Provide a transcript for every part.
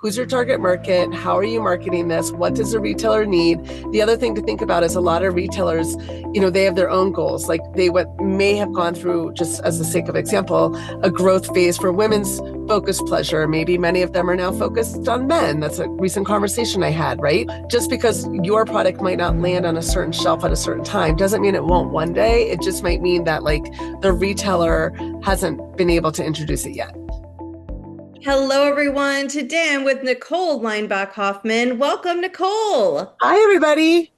who's your target market? How are you marketing this? What does a retailer need? The other thing to think about is a lot of retailers, they have their own goals. Like they may have gone through, just as the sake of example, a growth phase for women's focused pleasure. Maybe many of them are now focused on men. That's a recent conversation I had, right? Just because your product might not land on a certain shelf at a certain time doesn't mean it won't one day. It just might mean that like the retailer hasn't been able to introduce it yet. Hello, everyone. Today I'm with Nicole Leinbach Hoffman. Welcome, Nicole. Hi, everybody.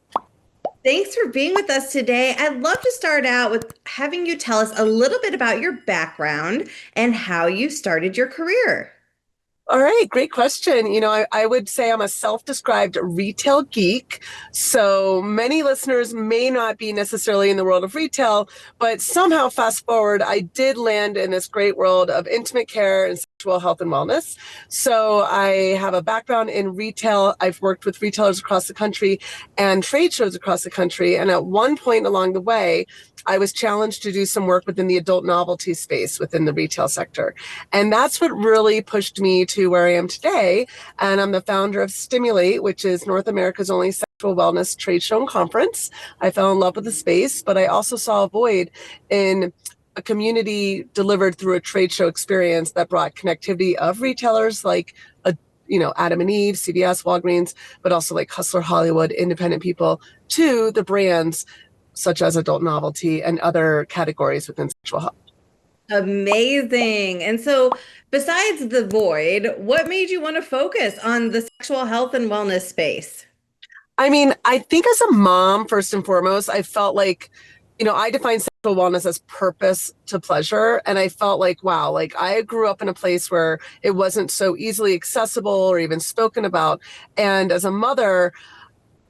Thanks for being with us today. I'd love to start out with having you tell us a little bit about your background and how you started your career. All right, great question. I would say I'm a self-described retail geek. So many listeners may not be necessarily in the world of retail, but somehow fast forward, I did land in this great world of intimate care and sexual health and wellness. So I have a background in retail. I've worked with retailers across the country and trade shows across the country. And at one point along the way, I was challenged to do some work within the adult novelty space within the retail sector. And that's what really pushed me to where I am today. And I'm the founder of Stimulate, which is North America's only sexual wellness trade show and conference. I fell in love with the space, but I also saw a void in a community delivered through a trade show experience that brought connectivity of retailers like Adam and Eve, CVS, Walgreens, but also like Hustler Hollywood, independent people, to the brands such as adult novelty and other categories within sexual health. Amazing. And so besides the void, what made you want to focus on the sexual health and wellness space? I mean, I think as a mom, first and foremost, I felt like, I define sexual wellness as purpose to pleasure. And I felt like, wow, like I grew up in a place where it wasn't so easily accessible or even spoken about. And as a mother,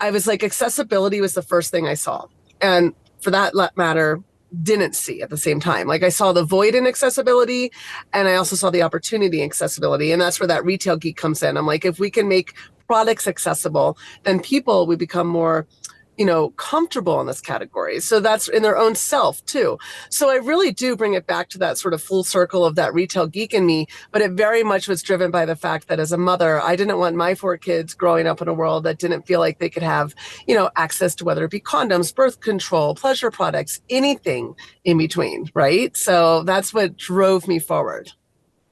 I was like, accessibility was the first thing I saw. And for that matter, didn't see at the same time. Like I saw the void in accessibility and I also saw the opportunity in accessibility. And that's where that retail geek comes in. I'm like, if we can make products accessible, then people would become more comfortable in this category. So that's in their own self too. So I really do bring it back to that sort of full circle of that retail geek in me, but it very much was driven by the fact that as a mother, I didn't want my 4 kids growing up in a world that didn't feel like they could have, access to whether it be condoms, birth control, pleasure products, anything in between, right? So that's what drove me forward.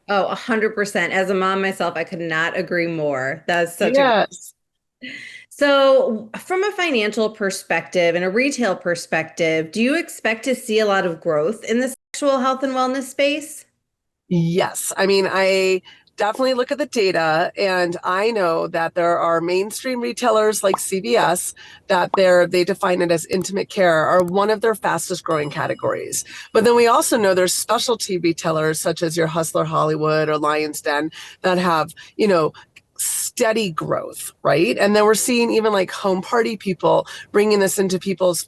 Oh, 100%. As a mom myself, I could not agree more. That's such Yes. So, from a financial perspective and a retail perspective, do you expect to see a lot of growth in the sexual health and wellness space? Yes. I mean, I definitely look at the data and I know that there are mainstream retailers like CVS that they define it as intimate care are one of their fastest growing categories. But then we also know there's specialty retailers such as your Hustler Hollywood or Lion's Den that have, steady growth, right? And then we're seeing even like home party people bringing this into people's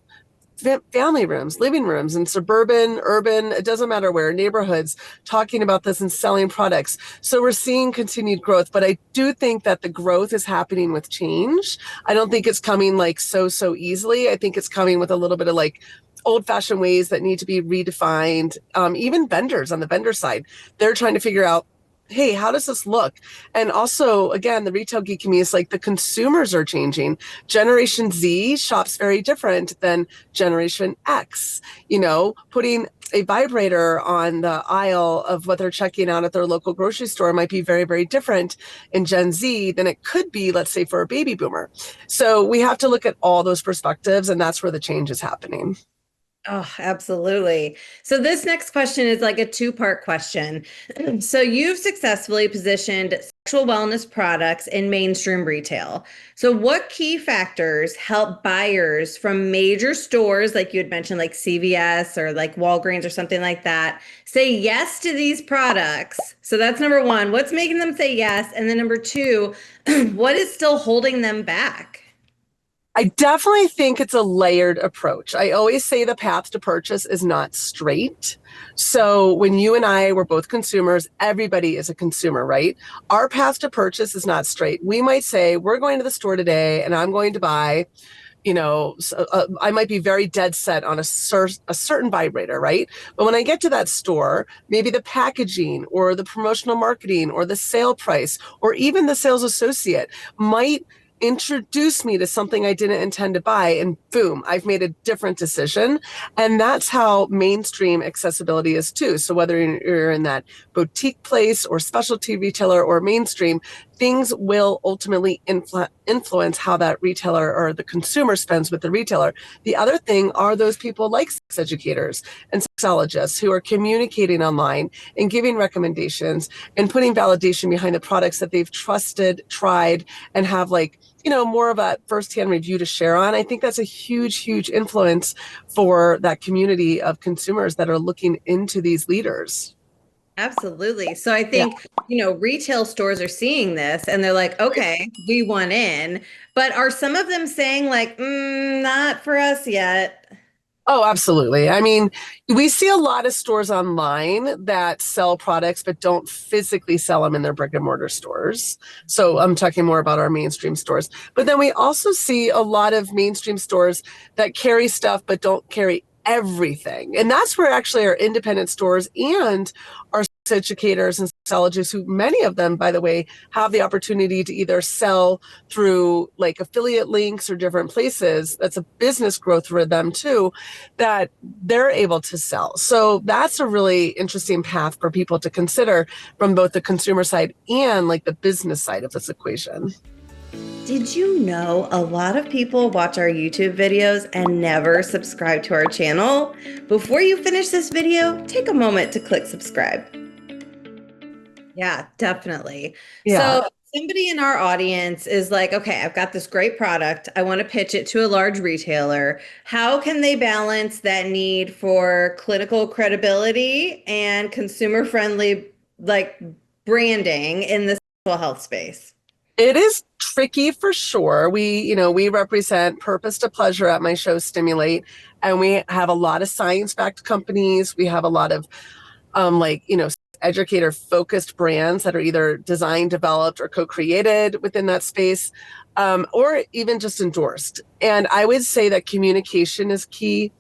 family rooms, living rooms, and suburban, urban, it doesn't matter where, neighborhoods, talking about this and selling products. So we're seeing continued growth, but I do think that the growth is happening with change. I don't think it's coming like so easily. I think it's coming with a little bit of like old-fashioned ways that need to be redefined. Even vendors on the vendor side, they're trying to figure out, hey, how does this look? And also, again, the retail geek in me is like the consumers are changing. Generation Z shops very different than Generation X. Putting a vibrator on the aisle of what they're checking out at their local grocery store might be very, very different in Gen Z than it could be, let's say, for a baby boomer. So we have to look at all those perspectives, and that's where the change is happening. Oh, absolutely. So this next question is like a two-part question. So you've successfully positioned sexual wellness products in mainstream retail. So what key factors help buyers from major stores, like you had mentioned, like CVS or like Walgreens or something like that, say yes to these products? So that's number one. What's making them say yes? And then number two, what is still holding them back? I definitely think it's a layered approach. I always say the path to purchase is not straight. So when you and I were both consumers, everybody is a consumer, right? Our path to purchase is not straight. We might say, we're going to the store today and I'm going to buy I might be very dead set on a certain vibrator, right? But when I get to that store, maybe the packaging or the promotional marketing or the sale price or even the sales associate might introduce me to something I didn't intend to buy, and boom, I've made a different decision. And that's how mainstream accessibility is too. So whether you're in that boutique place or specialty retailer or mainstream, things will ultimately influence how that retailer or the consumer spends with the retailer. The other thing are those people like sex educators and sexologists who are communicating online and giving recommendations and putting validation behind the products that they've trusted, tried, and have more of a firsthand review to share on. I think that's a huge, huge influence for that community of consumers that are looking into these leaders. Absolutely. So I Yeah. think, retail stores are seeing this and they're like, okay, we want in. But are some of them saying like, not for us yet? Oh, absolutely. I mean, we see a lot of stores online that sell products but don't physically sell them in their brick and mortar stores. So I'm talking more about our mainstream stores. But then we also see a lot of mainstream stores that carry stuff but don't carry everything. And that's where actually our independent stores and our educators and sexologists, who many of them, by the way, have the opportunity to either sell through like affiliate links or different places. That's a business growth for them too, that they're able to sell. So that's a really interesting path for people to consider from both the consumer side and like the business side of this equation. Did you know a lot of people watch our YouTube videos and never subscribe to our channel? Before you finish this video, take a moment to click subscribe. Yeah, definitely. Yeah. So somebody in our audience is like, okay, I've got this great product. I want to pitch it to a large retailer. How can they balance that need for clinical credibility and consumer friendly like branding in the sexual health space? It is tricky for sure. We represent purpose to pleasure at my show Stimulate, and we have a lot of science-backed companies. We have a lot of educator focused brands that are either designed, developed, or co-created within that space, or even just endorsed. And I would say that communication is key.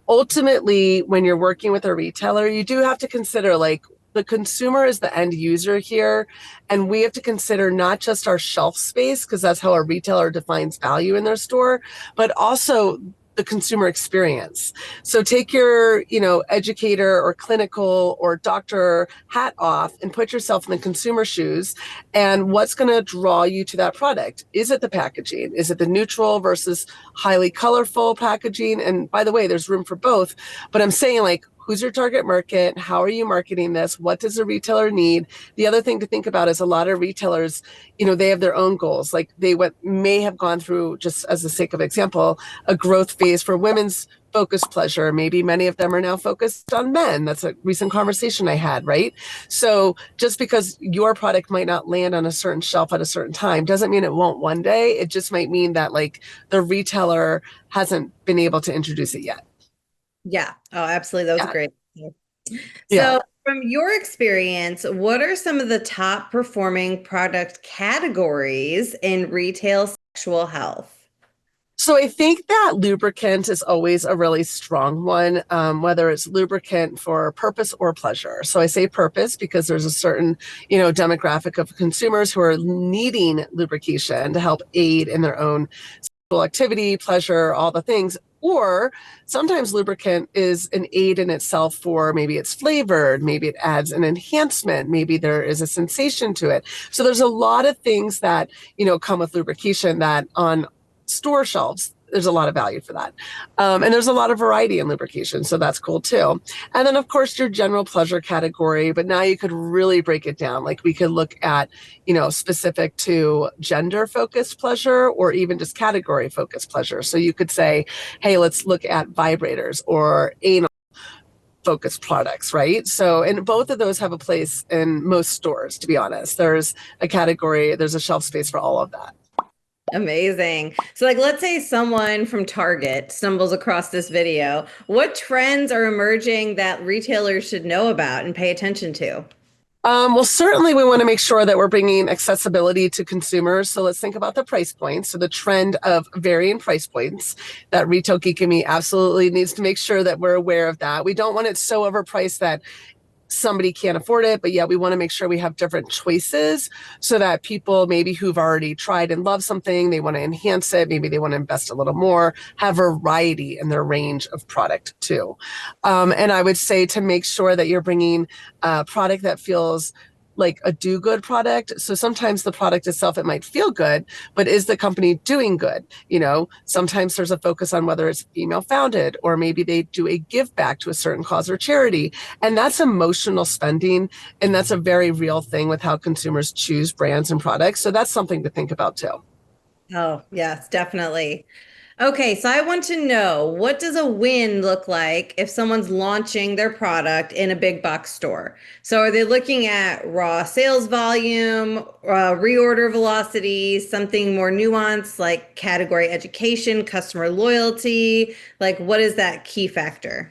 Ultimately, when you're working with a retailer, you do have to consider like the consumer is the end user here. And we have to consider not just our shelf space, because that's how a retailer defines value in their store, but also the consumer experience. So take your, educator or clinical or doctor hat off and put yourself in the consumer shoes. And what's going to draw you to that product? Is it the packaging? Is it the neutral versus highly colorful packaging? And by the way, there's room for both. But I'm saying like, who's your target market? How are you marketing this? What does a retailer need? The other thing to think about is a lot of retailers, they have their own goals. Like may have gone through, just as the sake of example, a growth phase for women's focused pleasure. Maybe many of them are now focused on men. That's a recent conversation I had, right? So just because your product might not land on a certain shelf at a certain time doesn't mean it won't one day. It just might mean that like the retailer hasn't been able to introduce it yet. Yeah. Oh, absolutely. That was Yeah. great. Yeah. So, from your experience, what are some of the top performing product categories in retail sexual health? So I think that lubricant is always a really strong one, whether it's lubricant for purpose or pleasure. So I say purpose because there's a certain, demographic of consumers who are needing lubrication to help aid in their own sexual activity, pleasure, all the things. Or sometimes lubricant is an aid in itself for maybe it's flavored, maybe it adds an enhancement, maybe there is a sensation to it. So there's a lot of things that, come with lubrication that on store shelves, there's a lot of value for that. And there's a lot of variety in lubrication, so that's cool too. And then, of course, your general pleasure category, but now you could really break it down. Like we could look at, specific to gender-focused pleasure or even just category-focused pleasure. So you could say, hey, let's look at vibrators or anal focused products, right? So, and both of those have a place in most stores, to be honest. There's a category, there's a shelf space for all of that. Amazing. So, like, let's say someone from Target stumbles across this video. What trends are emerging that retailers should know about and pay attention to? Well, certainly we want to make sure that we're bringing accessibility to consumers. So let's think about the price points. So the trend of varying price points, that Retail Geek in me absolutely needs to make sure that we're aware of that. We don't want it so overpriced that somebody can't afford it, but yeah, we want to make sure we have different choices so that people maybe who've already tried and love something, they want to enhance it, maybe they want to invest a little more, have variety in their range of product too. And I would say to make sure that you're bringing a product that feels like a do-good product. So sometimes the product itself, it might feel good, but is the company doing good? Sometimes there's a focus on whether it's female founded, or maybe they do a give back to a certain cause or charity. And that's emotional spending. And that's a very real thing with how consumers choose brands and products. So that's something to think about too. Oh, yes, definitely. Okay, so I want to know, what does a win look like if someone's launching their product in a big box store? So are they looking at raw sales volume, reorder velocity, something more nuanced like category education, customer loyalty? Like, what is that key factor?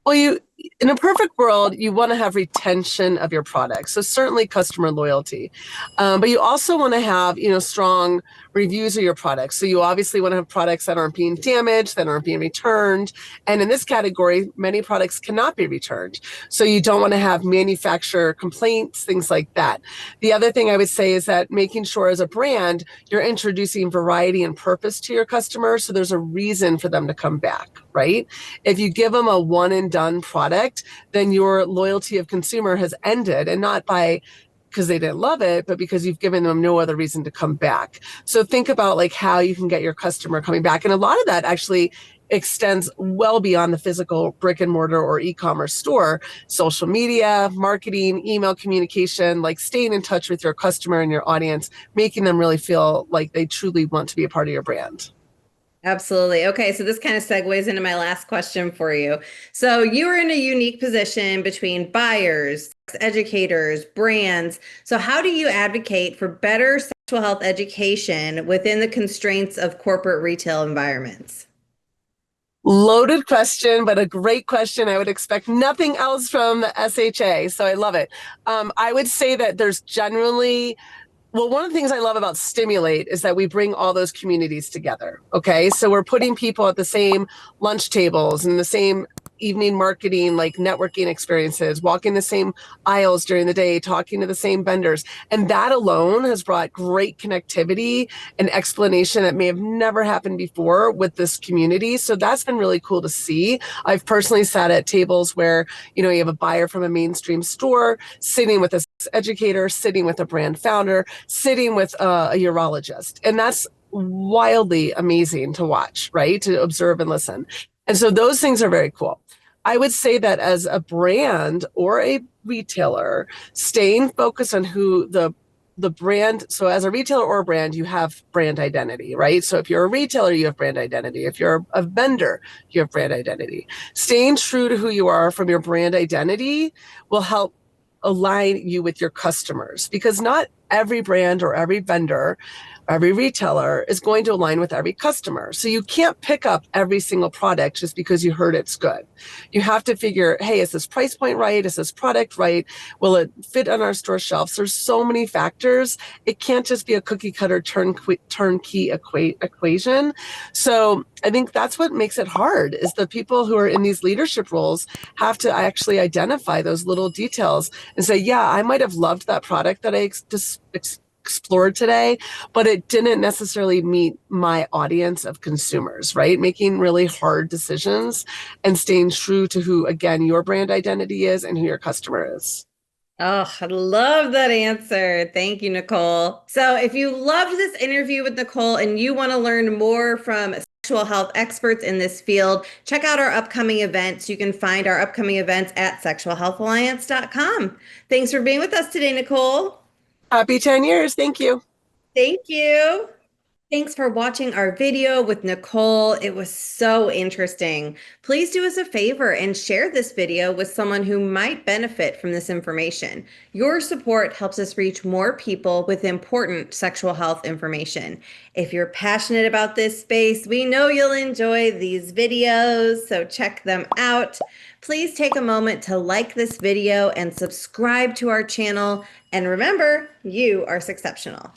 Well, in a perfect world, you want to have retention of your product. So certainly customer loyalty, but you also want to have, strong reviews of your products. So you obviously want to have products that aren't being damaged, that aren't being returned. And in this category, many products cannot be returned. So you don't want to have manufacturer complaints, things like that. The other thing I would say is that making sure as a brand, you're introducing variety and purpose to your customers. So there's a reason for them to come back, right? If you give them a one and done product, then your loyalty of consumer has ended, and not because they didn't love it, but because you've given them no other reason to come back. So think about like how you can get your customer coming back. And a lot of that actually extends well beyond the physical brick and mortar or e-commerce store. Social media, marketing, email communication, like staying in touch with your customer and your audience, making them really feel like they truly want to be a part of your brand. Absolutely. Okay, so this kind of segues into my last question for you. So you are in a unique position between buyers, educators, brands. So how do you advocate for better sexual health education within the constraints of corporate retail environments? Loaded question, but a great question. I would expect nothing else from the SHA, so I love it. I would say that there's generally one of the things I love about Stimulate is that we bring all those communities together. Okay. So we're putting people at the same lunch tables and the same evening marketing, like networking experiences, walking the same aisles during the day, talking to the same vendors. And that alone has brought great connectivity and explanation that may have never happened before with this community. So that's been really cool to see. I've personally sat at tables where, you have a buyer from a mainstream store sitting with a educator, sitting with a brand founder, sitting with a urologist. And that's wildly amazing to watch, right? To observe and listen. And so those things are very cool. I would say that as a brand or a retailer, staying focused on who the brand. So as a retailer or a brand, you have brand identity, right? So if you're a retailer, you have brand identity. If you're a vendor, you have brand identity. Staying true to who you are from your brand identity will help align you with your customers, because not every brand or every vendor, every retailer is going to align with every customer. So you can't pick up every single product just because you heard it's good. You have to figure, hey, is this price point right? Is this product right? Will it fit on our store shelves? There's so many factors. It can't just be a cookie cutter turnkey equation. So I think that's what makes it hard, is the people who are in these leadership roles have to actually identify those little details and say, yeah, I might have loved that product that I just explored today, but it didn't necessarily meet my audience of consumers, right? Making really hard decisions and staying true to who, again, your brand identity is and who your customer is. Oh, I love that answer. Thank you, Nicole. So, if you loved this interview with Nicole and you want to learn more from sexual health experts in this field, check out our upcoming events. You can find our upcoming events at sexualhealthalliance.com. Thanks for being with us today, Nicole. Happy 10 years. Thank you. Thank you. Thanks for watching our video with Nicole. It was so interesting. Please do us a favor and share this video with someone who might benefit from this information. Your support helps us reach more people with important sexual health information. If you're passionate about this space, we know you'll enjoy these videos, so check them out. Please take a moment to like this video and subscribe to our channel. And remember, you are exceptional.